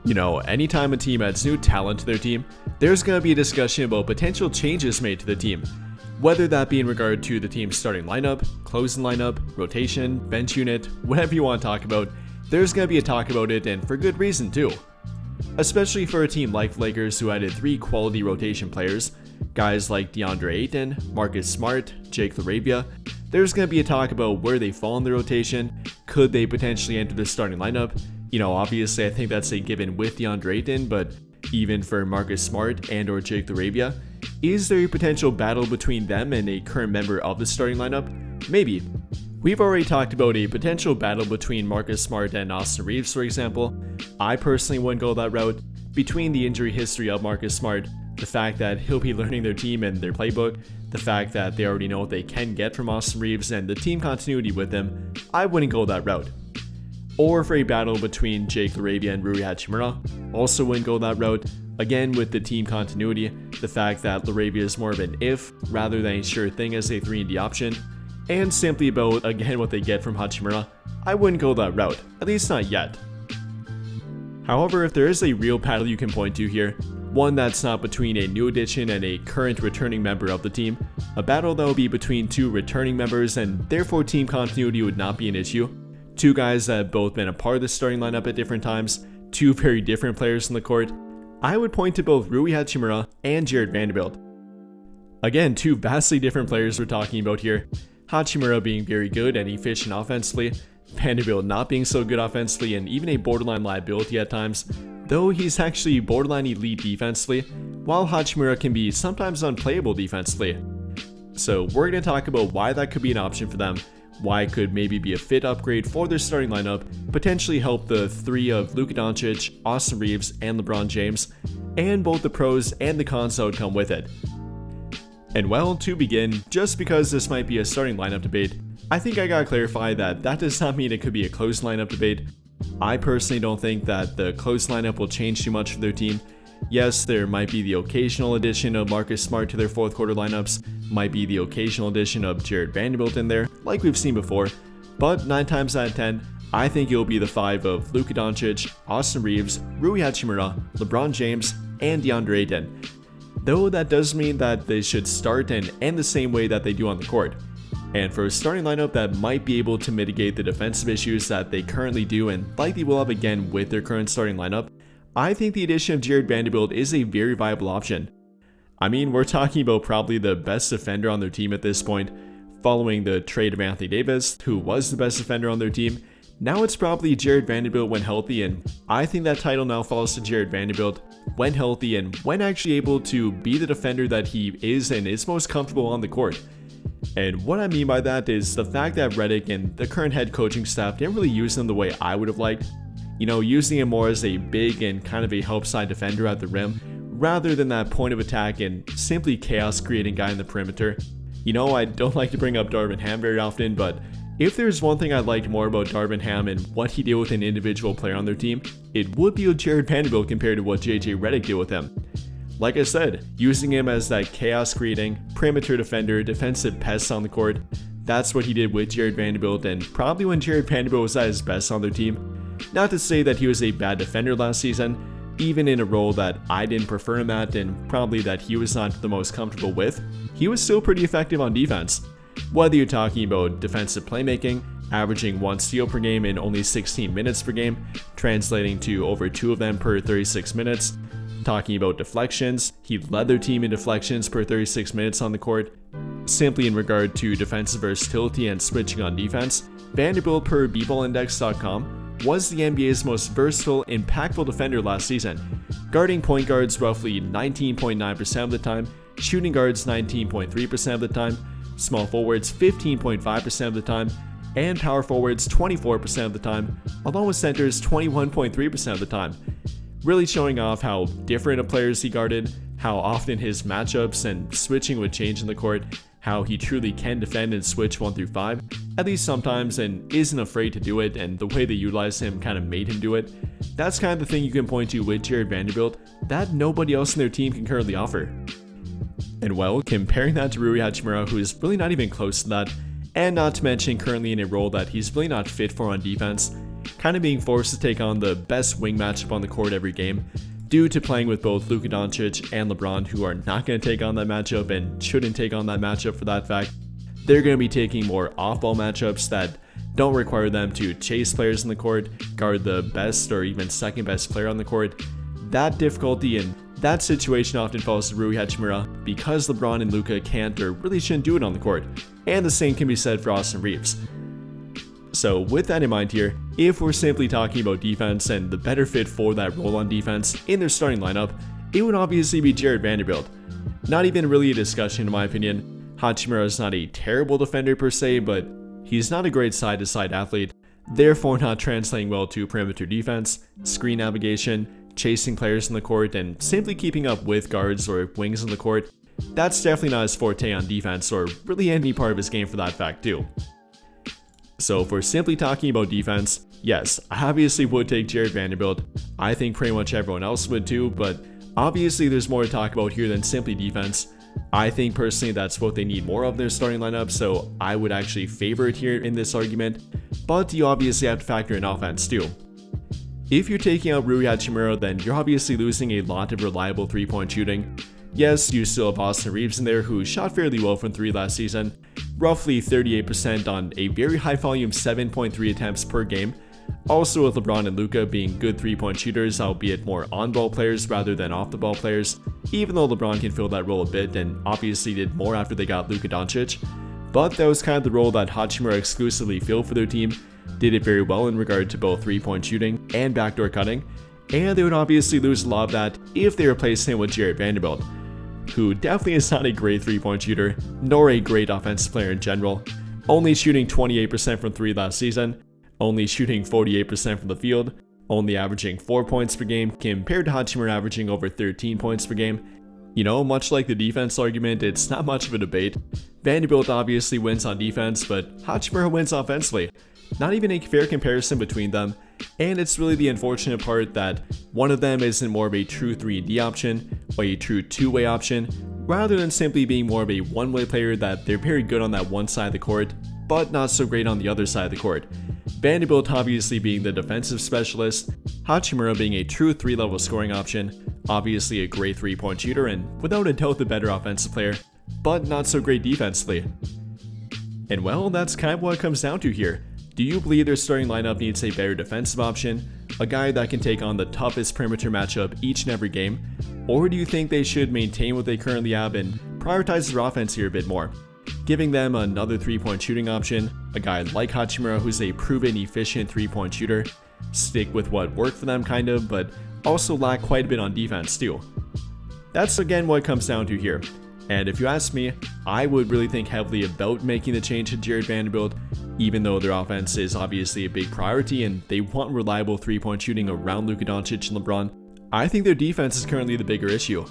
Anytime a team adds new talent to their team, there's going to be a discussion about potential changes made to the team. Whether that be in regard to the team's starting lineup, closing lineup, rotation, bench unit, whatever you want to talk about, there's going to be a talk about it, and for good reason too. Especially for a team like the Lakers, who added 3 quality rotation players, guys like DeAndre Ayton, Marcus Smart, Jake LaRavia. There's going to be a talk about where they fall in the rotation. Could they potentially enter the starting lineup? Obviously I think that's a given with DeAndre Ayton, but even for Marcus Smart and or Jake LaRavia, is there a potential battle between them and a current member of the starting lineup? Maybe. We've already talked about a potential battle between Marcus Smart and Austin Reaves, for example. I personally wouldn't go that route. Between the injury history of Marcus Smart, the fact that he'll be learning their team and their playbook, the fact that they already know what they can get from Austin Reaves, and the team continuity with him, I wouldn't go that route. Or for a battle between Jake LaRavia and Rui Hachimura, also wouldn't go that route. Again, with the team continuity, the fact that LaRavia is more of an if rather than a sure thing as a 3-and-D option, and simply about, again, what they get from Hachimura, I wouldn't go that route, at least not yet. However, if there is a real battle you can point to here, one that's not between a new addition and a current returning member of the team, a battle that will be between 2 returning members and therefore team continuity would not be an issue, 2 guys that have both been a part of the starting lineup at different times, 2 very different players in the court, I would point to both Rui Hachimura and Jared Vanderbilt. Again, 2 vastly different players we're talking about here, Hachimura being very good and efficient offensively, Vanderbilt not being so good offensively and even a borderline liability at times, though he's actually borderline elite defensively, while Hachimura can be sometimes unplayable defensively. So we're going to talk about why that could be an option for them, why it could maybe be a fit upgrade for their starting lineup, potentially help the 3 of Luka Doncic, Austin Reaves, and LeBron James, and both the pros and the cons that would come with it. And well, to begin, just because this might be a starting lineup debate, I think I gotta clarify that does not mean it could be a closed lineup debate. I personally don't think that the closed lineup will change too much for their team. Yes, there might be the occasional addition of Marcus Smart to their 4th quarter lineups, might be the occasional addition of Jared Vanderbilt in there, like we've seen before, but 9 times out of 10, I think it'll be the 5 of Luka Doncic, Austin Reaves, Rui Hachimura, LeBron James, and DeAndre Ayton. Though that does mean that they should start and end the same way that they do on the court. And for a starting lineup that might be able to mitigate the defensive issues that they currently do and likely will have again with their current starting lineup, I think the addition of Jared Vanderbilt is a very viable option. I mean, we're talking about probably the best defender on their team at this point, following the trade of Anthony Davis, who was the best defender on their team. Now it's probably Jared Vanderbilt when healthy, and I think that title now falls to Jared Vanderbilt when healthy and when actually able to be the defender that he is and is most comfortable on the court. And what I mean by that is the fact that Redick and the current head coaching staff didn't really use him the way I would have liked. Using him more as a big and kind of a help side defender at the rim, rather than that point of attack and simply chaos creating guy in the perimeter. I don't like to bring up Darvin Ham very often, but if there's one thing I liked more about Darvin Ham and what he did with an individual player on their team, it would be with Jared Vanderbilt compared to what JJ Redick did with him. Like I said, using him as that chaos creating, perimeter defender, defensive pest on the court, that's what he did with Jared Vanderbilt, and probably when Jared Vanderbilt was at his best on their team. Not to say that he was a bad defender last season, even in a role that I didn't prefer him at and probably that he was not the most comfortable with, he was still pretty effective on defense. Whether you're talking about defensive playmaking, averaging 1 steal per game in only 16 minutes per game, translating to over 2 of them per 36 minutes, talking about deflections, he led their team in deflections per 36 minutes on the court. Simply in regard to defensive versatility and switching on defense, Vanderbilt per bballindex.com was the NBA's most versatile, impactful defender last season, guarding point guards roughly 19.9% of the time, shooting guards 19.3% of the time, small forwards 15.5% of the time, and power forwards 24% of the time, along with centers 21.3% of the time. Really showing off how different of players he guarded, how often his matchups and switching would change in the court, how he truly can defend and switch 1 through 5, at least sometimes, and isn't afraid to do it, and the way they utilized him kind of made him do it. That's kind of the thing you can point to with Jared Vanderbilt that nobody else in their team can currently offer. And well, comparing that to Rui Hachimura, who is really not even close to that, and not to mention currently in a role that he's really not fit for on defense, kind of being forced to take on the best wing matchup on the court every game, due to playing with both Luka Doncic and LeBron, who are not going to take on that matchup and shouldn't take on that matchup for that fact. They're going to be taking more off-ball matchups that don't require them to chase players in the court, guard the best or even second best player on the court. That difficulty and that situation often falls to Rui Hachimura because LeBron and Luka can't or really shouldn't do it on the court, and the same can be said for Austin Reeves. So with that in mind here, if we're simply talking about defense and the better fit for that role on defense in their starting lineup, it would obviously be Jarred Vanderbilt. Not even really a discussion in my opinion. Hachimura is not a terrible defender per se, but he's not a great side-to-side athlete, therefore not translating well to perimeter defense, screen navigation, chasing players in the court, and simply keeping up with guards or wings in the court. That's definitely not his forte on defense, or really any part of his game for that fact too. So if we're simply talking about defense, yes, I obviously would take Jarred Vanderbilt. I think pretty much everyone else would too, but obviously there's more to talk about here than simply defense. I think personally that's what they need more of in their starting lineup, so I would actually favor it here in this argument, but you obviously have to factor in offense too. If you're taking out Rui Hachimura, then you're obviously losing a lot of reliable 3-point shooting. Yes, you still have Austin Reeves in there, who shot fairly well from 3 last season, roughly 38% on a very high volume 7.3 attempts per game. Also with LeBron and Luka being good 3-point shooters, albeit more on-ball players rather than off-the-ball players, even though LeBron can fill that role a bit and obviously did more after they got Luka Doncic. But that was kind of the role that Hachimura exclusively filled for their team, did it very well in regard to both 3-point shooting and backdoor cutting, and they would obviously lose a lot of that if they replaced him with Jarred Vanderbilt, who definitely is not a great 3-point shooter, nor a great offensive player in general, only shooting 28% from 3 last season, only shooting 48% from the field, only averaging 4 points per game compared to Hachimura averaging over 13 points per game. You know, much like the defense argument, it's not much of a debate. Vanderbilt obviously wins on defense, but Hachimura wins offensively. Not even a fair comparison between them, and it's really the unfortunate part that one of them isn't more of a true 3-and-D option or a true 2-way option, rather than simply being more of a one-way player that they're very good on that one side of the court, but not so great on the other side of the court. Vanderbilt obviously being the defensive specialist, Hachimura being a true 3-level scoring option, obviously a great 3-point shooter and without a doubt the better offensive player, but not so great defensively. And well, that's kind of what it comes down to here. Do you believe their starting lineup needs a better defensive option, a guy that can take on the toughest perimeter matchup each and every game, or do you think they should maintain what they currently have and prioritize their offense here a bit more, giving them another 3-point shooting option, a guy like Hachimura who's a proven efficient 3-point shooter, stick with what worked for them kind of, but also lack quite a bit on defense too? That's again what it comes down to here. And if you ask me, I would really think heavily about making the change to Jarred Vanderbilt, even though their offense is obviously a big priority and they want reliable 3-point shooting around Luka Doncic and LeBron. I think their defense is currently the bigger issue.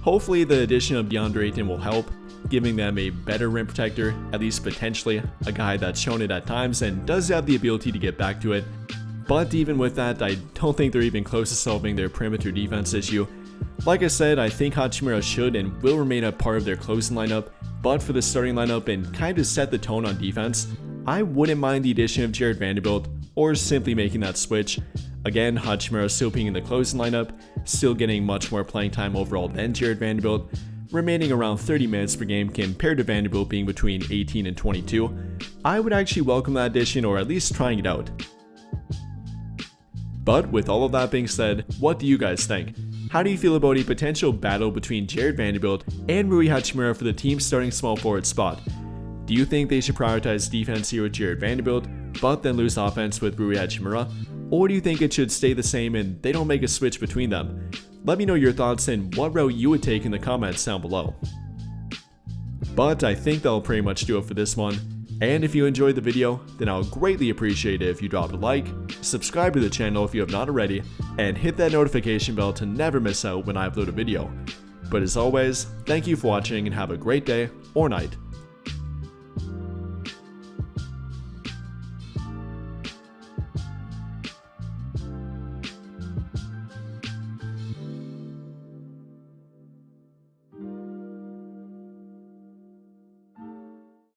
Hopefully the addition of DeAndre Ayton will help, giving them a better rim protector, at least potentially, a guy that's shown it at times and does have the ability to get back to it. But even with that, I don't think they're even close to solving their perimeter defense issue. Like I said, I think Hachimura should and will remain a part of their closing lineup, but for the starting lineup and kind of set the tone on defense, I wouldn't mind the addition of Jarred Vanderbilt or simply making that switch. Again, Hachimura still being in the closing lineup, still getting much more playing time overall than Jarred Vanderbilt, remaining around 30 minutes per game compared to Vanderbilt being between 18 and 22. I would actually welcome that addition or at least trying it out. But with all of that being said, what do you guys think? How do you feel about a potential battle between Jarred Vanderbilt and Rui Hachimura for the team's starting small forward spot? Do you think they should prioritize defense here with Jarred Vanderbilt, but then lose offense with Rui Hachimura? Or do you think it should stay the same and they don't make a switch between them? Let me know your thoughts and what route you would take in the comments down below. But I think that'll pretty much do it for this one. And if you enjoyed the video, then I'll greatly appreciate it if you dropped a like, subscribe to the channel if you have not already, and hit that notification bell to never miss out when I upload a video. But as always, thank you for watching and have a great day or night.